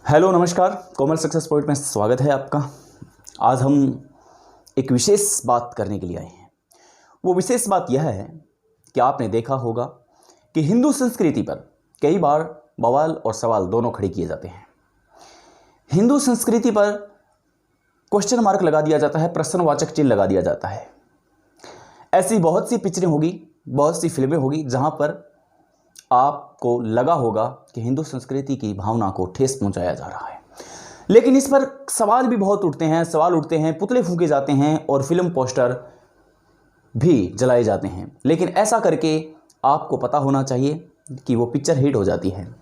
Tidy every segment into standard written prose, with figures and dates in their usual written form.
Hello नमस्कार, कोमल success point में स्वागत है आपका। आज हम एक विशेष बात करने के लिए आए हैं। वो विशेष बात यह है कि आपने देखा होगा कि हिंदू संस्कृति पर कई बार बवाल और सवाल दोनों खड़े किए जाते हैं। हिंदू संस्कृति पर क्वेश्चन मार्क लगा दिया जाता है, प्रश्नवाचक चिन्ह लगा दिया जाता है। ऐसी बहुत सी पिक्चरें होगी, बहुत सी फिल्में होगी जहाँ पर आपको लगा होगा कि हिंदू संस्कृति की भावना को ठेस पहुंचाया जा रहा है। लेकिन इस पर सवाल भी बहुत उठते हैं, पुतले फूंके जाते हैं और फिल्म पोस्टर भी जलाए जाते हैं। लेकिन ऐसा करके आपको पता होना चाहिए कि वो पिक्चर हिट हो जाती है।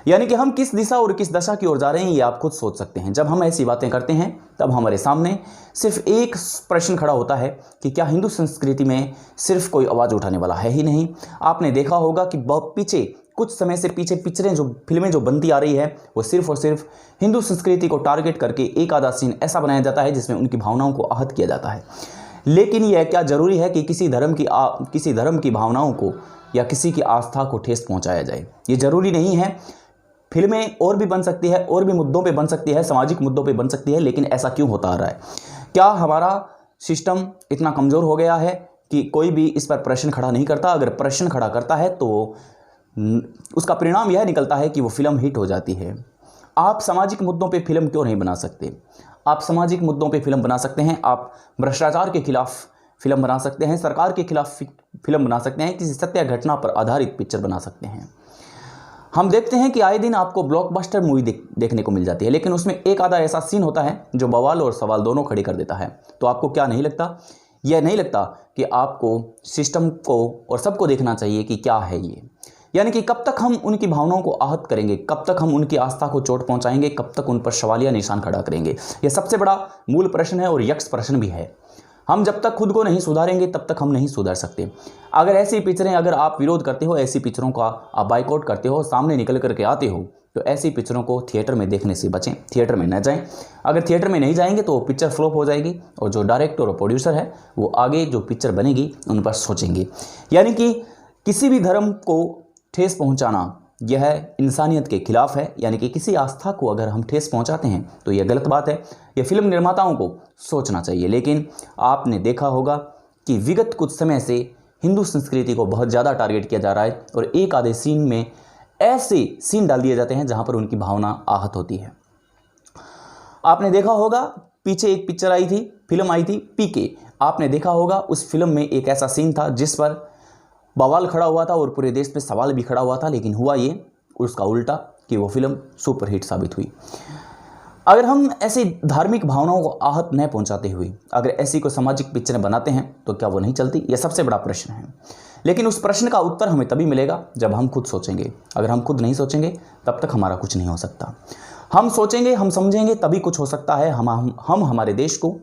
यानी कि हम किस दिशा और किस दशा की ओर जा रहे हैं ये आप खुद सोच सकते हैं। जब हम ऐसी बातें करते हैं तब हमारे सामने सिर्फ एक प्रश्न खड़ा होता है कि क्या हिंदू संस्कृति में सिर्फ कोई आवाज़ उठाने वाला है ही नहीं। आपने देखा होगा कि पीछे कुछ समय से पीछे फिल्में जो बनती आ रही है वो सिर्फ और सिर्फ हिंदू संस्कृति को टारगेट करके एक आधा सीन ऐसा बनाया जाता है जिसमें उनकी भावनाओं को आहत किया जाता है। लेकिन यह क्या ज़रूरी है कि किसी धर्म की भावनाओं को या किसी की आस्था को ठेस पहुँचाया जाए? ये ज़रूरी नहीं है। फिल्में और भी बन सकती है, और भी मुद्दों पे बन सकती है, सामाजिक मुद्दों पे बन सकती है। लेकिन ऐसा क्यों होता आ रहा है? क्या हमारा सिस्टम इतना कमज़ोर हो गया है कि कोई भी इस पर प्रश्न खड़ा नहीं करता? अगर प्रश्न खड़ा करता है तो उसका परिणाम यह निकलता है कि वो फिल्म हिट हो जाती है। आप सामाजिक मुद्दों पे फिल्म क्यों नहीं बना सकते? आप सामाजिक मुद्दों पे फिल्म बना सकते हैं। आप भ्रष्टाचार के खिलाफ फिल्म बना सकते हैं, सरकार के खिलाफ फिल्म बना सकते हैं, किसी सत्य घटना पर आधारित पिक्चर बना सकते हैं। हम देखते हैं कि आए दिन आपको ब्लॉकबस्टर मूवी देखने को मिल जाती है, लेकिन उसमें एक आधा ऐसा सीन होता है जो बवाल और सवाल दोनों खड़े कर देता है। तो आपको क्या नहीं लगता? यह नहीं लगता कि आपको सिस्टम को और सबको देखना चाहिए कि क्या है ये? यानी कि कब तक हम उनकी भावनाओं को आहत करेंगे, कब तक हम उनकी आस्था को चोट पहुंचाएंगे, कब तक उन पर सवालिया निशान खड़ा करेंगे? यह सबसे बड़ा मूल प्रश्न है और यक्ष प्रश्न भी है। हम जब तक खुद को नहीं सुधारेंगे तब तक हम नहीं सुधर सकते। अगर ऐसी पिक्चरें अगर आप विरोध करते हो, ऐसी पिक्चरों का आप बाइकआउट करते हो, सामने निकल करके आते हो, तो ऐसी पिक्चरों को थिएटर में देखने से बचें, थिएटर में न जाएं। अगर थिएटर में नहीं जाएंगे तो वो पिक्चर फ्लॉप हो जाएगी और जो डायरेक्टर और प्रोड्यूसर है वो आगे जो पिक्चर बनेगी उन पर सोचेंगे। यानी कि किसी भी धर्म को ठेस पहुँचाना यह इंसानियत के खिलाफ है। यानी कि किसी आस्था को अगर हम ठेस पहुंचाते हैं तो यह गलत बात है। यह फिल्म निर्माताओं को सोचना चाहिए। लेकिन आपने देखा होगा कि विगत कुछ समय से हिंदू संस्कृति को बहुत ज़्यादा टारगेट किया जा रहा है और एक आधे सीन में ऐसे सीन डाल दिए जाते हैं जहां पर उनकी भावना आहत होती है। आपने देखा होगा पीछे एक पिक्चर आई थी, फिल्म आई थी पीके। आपने देखा होगा उस फिल्म में एक ऐसा सीन था जिस पर बवाल खड़ा हुआ था और पूरे देश में सवाल भी खड़ा हुआ था। लेकिन हुआ ये उसका उल्टा कि वो फिल्म सुपरहिट साबित हुई। अगर हम ऐसी धार्मिक भावनाओं को आहत न पहुंचाते हुए अगर ऐसी कोई सामाजिक पिक्चरें बनाते हैं तो क्या वो नहीं चलती? यह सबसे बड़ा प्रश्न है। लेकिन उस प्रश्न का उत्तर हमें तभी मिलेगा जब हम खुद सोचेंगे। अगर हम खुद नहीं सोचेंगे तब तक हमारा कुछ नहीं हो सकता। हम सोचेंगे, हम समझेंगे तभी कुछ हो सकता है। हम हमारे देश को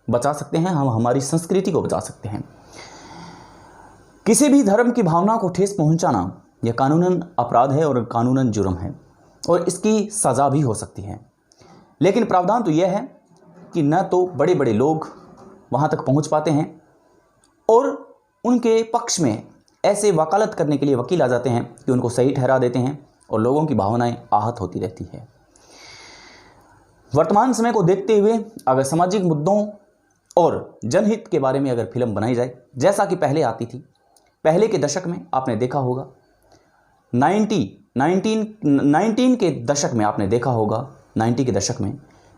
बचा सकते हैं, हम हमारी संस्कृति को बचा सकते हैं। किसी भी धर्म की भावना को ठेस पहुंचाना यह कानूनन अपराध है और कानूनन जुर्म है और इसकी सज़ा भी हो सकती है। लेकिन प्रावधान तो यह है कि न तो बड़े बड़े लोग वहां तक पहुंच पाते हैं और उनके पक्ष में ऐसे वकालत करने के लिए वकील आ जाते हैं कि उनको सही ठहरा देते हैं और लोगों की भावनाएं आहत होती रहती है। वर्तमान समय को देखते हुए अगर सामाजिक मुद्दों और जनहित के बारे में अगर फिल्म बनाई जाए जैसा कि पहले आती थी, पहले के दशक में आपने देखा होगा 19 के दशक में आपने देखा होगा 90 के दशक में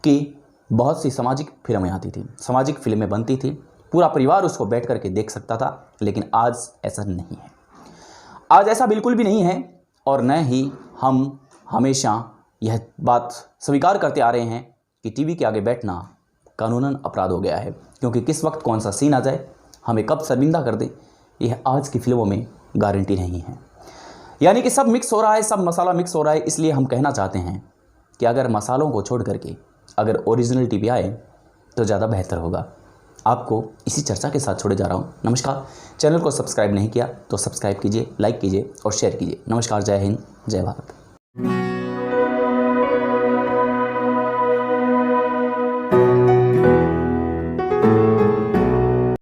कि बहुत सी सामाजिक फिल्में आती थी, सामाजिक फिल्में बनती थी, पूरा परिवार उसको बैठ करके देख सकता था। लेकिन आज ऐसा नहीं है। आज ऐसा बिल्कुल भी नहीं है और न ही हम हमेशा यह बात स्वीकार करते आ रहे हैं कि टीवी के आगे बैठना कानूनन अपराध हो गया है। क्योंकि किस वक्त कौन सा सीन आ जाए, हमें कब शर्मिंदा कर दे, यह आज की फिल्मों में गारंटी नहीं है। यानी कि सब मिक्स हो रहा है, सब मसाला मिक्स हो रहा है। इसलिए हम कहना चाहते हैं कि अगर मसालों को छोड़ करके अगर ओरिजिनलिटी भी आए तो ज़्यादा बेहतर होगा। आपको इसी चर्चा के साथ छोड़े जा रहा हूँ। नमस्कार। चैनल को सब्सक्राइब नहीं किया तो सब्सक्राइब कीजिए, लाइक कीजिए और शेयर कीजिए। नमस्कार, जय हिंद, जय भारत।